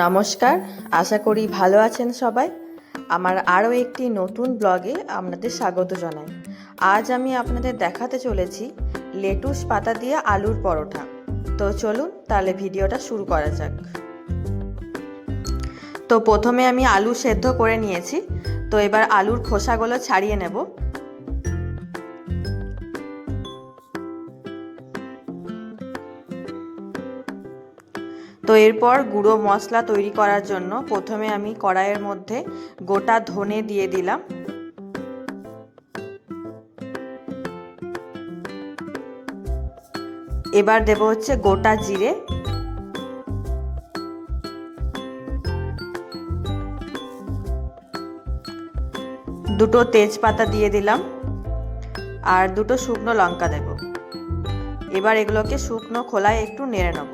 নমস্কার, আশা করি ভালো আছেন সবাই। আমার আরও একটি নতুন ব্লগে আপনাদের স্বাগত জানাই। আজ আমি আপনাদের দেখাতে চলেছি লেটুস পাতা দিয়ে আলুর পরোটা। তো চলুন তাহলে ভিডিওটা শুরু করা যাক। তো প্রথমে আমি আলু সেদ্ধ করে নিয়েছি। তো এবার আলুর খোসাগুলো ছাড়িয়ে নেব। তো এরপর গুঁড়ো মশলা তৈরি করার জন্য প্রথমে আমি কড়াইয়ের মধ্যে গোটা ধনে দিয়ে দিলাম। এবার দেব হচ্ছে গোটা জিরে, দুটো তেজপাতা দিয়ে দিলাম আর দুটো শুকনো লঙ্কা দেব। এবার এগুলোকে শুকনো খোলায় একটু নেড়ে নেব।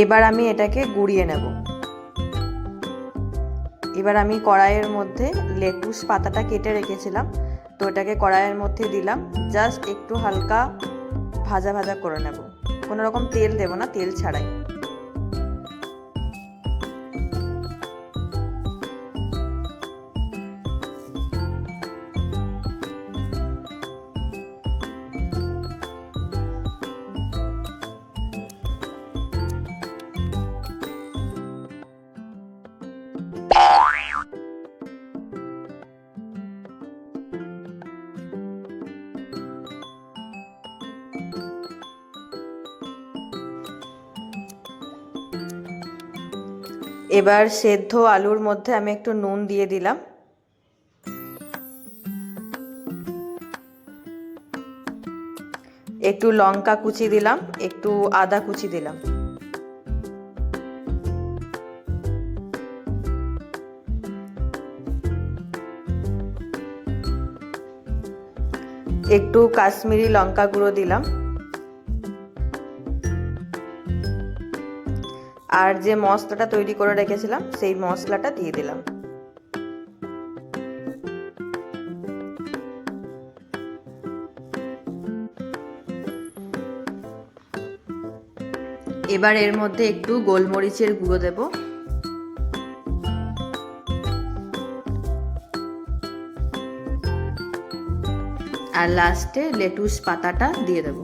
এবার আমি এটাকে গুঁড়িয়ে নেব। এবার আমি কড়াইয়ের মধ্যে লেটুস পাতাটা কেটে রেখেছিলাম, তো এটাকে কড়াইয়ের মধ্যে দিলাম। জাস্ট একটু হালকা ভাজা ভাজা করে নেব, কোনো রকম তেল দেব না, তেল ছাড়াই। এবার সেদ্ধ আলুর মধ্যে আমি একটু নুন দিয়ে দিলাম, একটু লঙ্কা কুচি দিলাম, একটু আদা কুচি দিলাম। একটু কাশ্মীরি লঙ্কা গুঁড়ো দিলাম। আর যে মশলাটা তৈরি করে রেখেছিলাম সেই মশলাটা দিয়ে দিলাম। এবার এর মধ্যে একটু গোলমরিচের গুঁড়ো দেব। আর লাস্টে লেটুস পাতাটা দিয়ে দেব।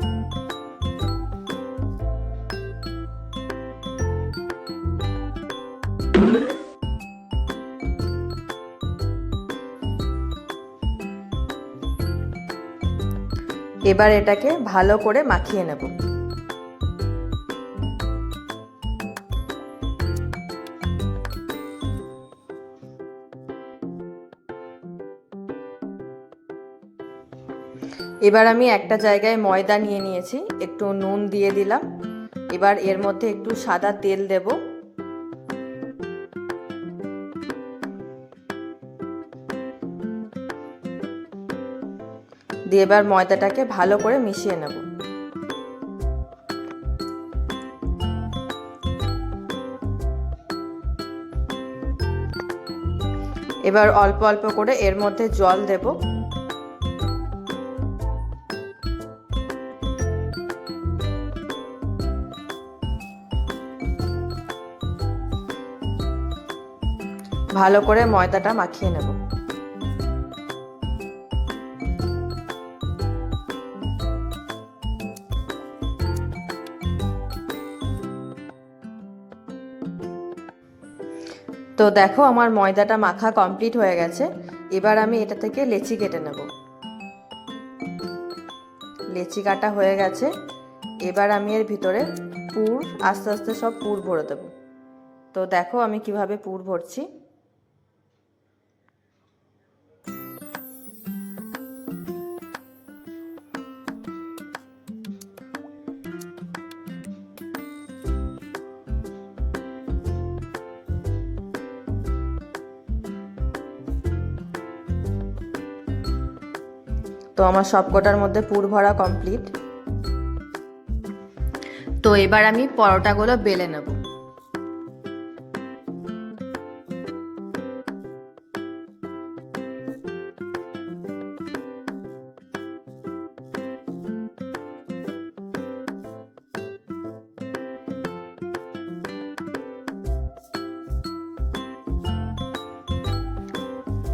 এবার এটাকে ভালো করে মাখিয়ে নেব। এবার আমি একটা জায়গায় ময়দা নিয়ে নিয়েছি, একটু নুন দিয়ে দিলাম। এবার এর মধ্যে একটু সাদা তেল দেব। দিয়ে এবার ময়দাটাকে ভালো করে মিশিয়ে নেব। এবার অল্প অল্প করে এর মধ্যে জল দেব। ভালো করে ময়দাটা মাখিয়ে নেব। তো দেখো আমার ময়দাটা মাখা কমপ্লিট হয়ে গেছে। এবার আমি এটা থেকে লেচি কেটে নেব। লেচি কাটা হয়ে গেছে। এবার আমি এর ভিতরে পুর আস্তে আস্তে সব পুর ভরে দেব। তো দেখো আমি কিভাবে পুর ভরছি। তো আমার সবকটার মধ্যে পুর ভরা কমপ্লিট। তো এবার আমি পরোটাগুলো বেলে নেব।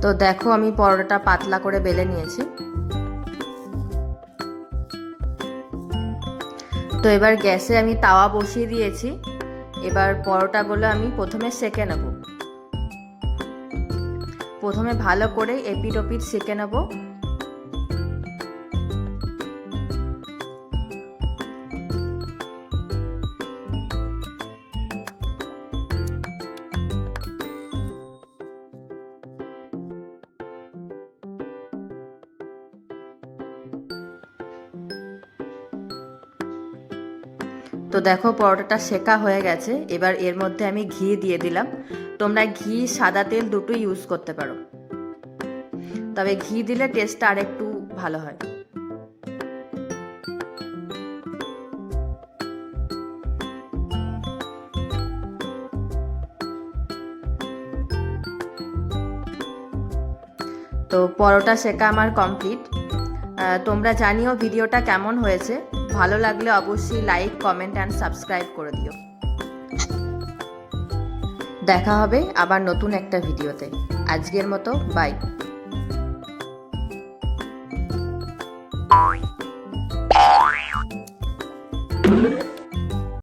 তো দেখো আমি পরোটাটা পাতলা করে বেলে নিয়েছি। তো এবার গ্যাসে আমি তাওয়া বসিয়ে দিয়েছি। এবার পরোটাগুলো আমি প্রথমে সেঁকে নেব। প্রথমে ভালো করে এপিট ওপিট সেঁকে নেব। তো দেখো পরোটাটা সেকা হয়ে গেছে। এবার এর মধ্যে আমি ঘি দিয়ে দিলাম। তোমরা ঘি সাদা তেল দুটোই ইউজ করতে পারো, তবে ঘি দিলে টেস্টটা আর একটু ভালো হয়। তো পরোটা সেকা আমার কমপ্লিট। তোমরা জানিও ভিডিওটা কেমন হয়েছে। ভালো লাগলে অবশ্যই লাইক, কমেন্ট অ্যান্ড সাবস্ক্রাইব করে দিও। দেখা হবে আবার নতুন একটা ভিডিওতে। আজকের মতো বাই।